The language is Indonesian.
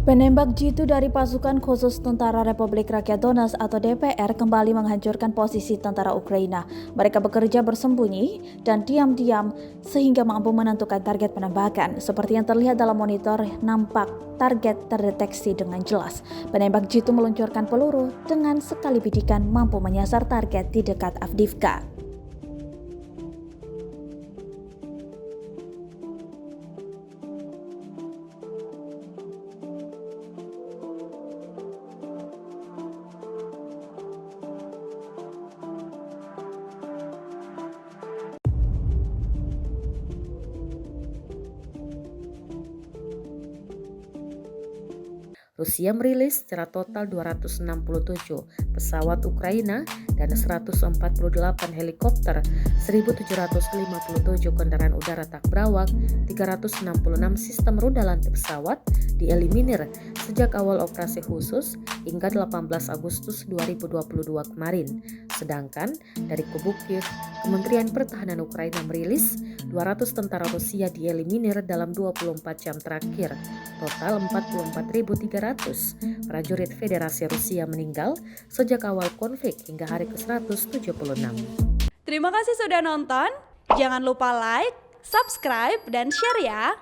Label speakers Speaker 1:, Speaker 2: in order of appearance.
Speaker 1: Penembak jitu dari Pasukan Khusus Tentara Republik Rakyat Donetsk atau DPR kembali menghancurkan posisi tentara Ukraina. Mereka bekerja bersembunyi dan diam-diam sehingga mampu menentukan target penembakan. Seperti yang terlihat dalam monitor, nampak target terdeteksi dengan jelas. Penembak jitu meluncurkan peluru dengan sekali bidikan mampu menyasar target di dekat Avdiivka.
Speaker 2: Rusia merilis secara total 267 pesawat Ukraina dan 148 helikopter, 1.757 kendaraan udara tak berawak, 366 sistem rudal anti pesawat dieliminir sejak awal operasi khusus hingga 18 Agustus 2022 kemarin. Sedangkan dari kubu Kiev, Kementerian Pertahanan Ukraina merilis 200 tentara Rusia dieliminir dalam 24 jam terakhir. Total 44.300 prajurit Federasi Rusia meninggal sejak awal konflik hingga hari ke-176.
Speaker 3: Terima kasih sudah nonton. Jangan lupa like, subscribe, dan share ya.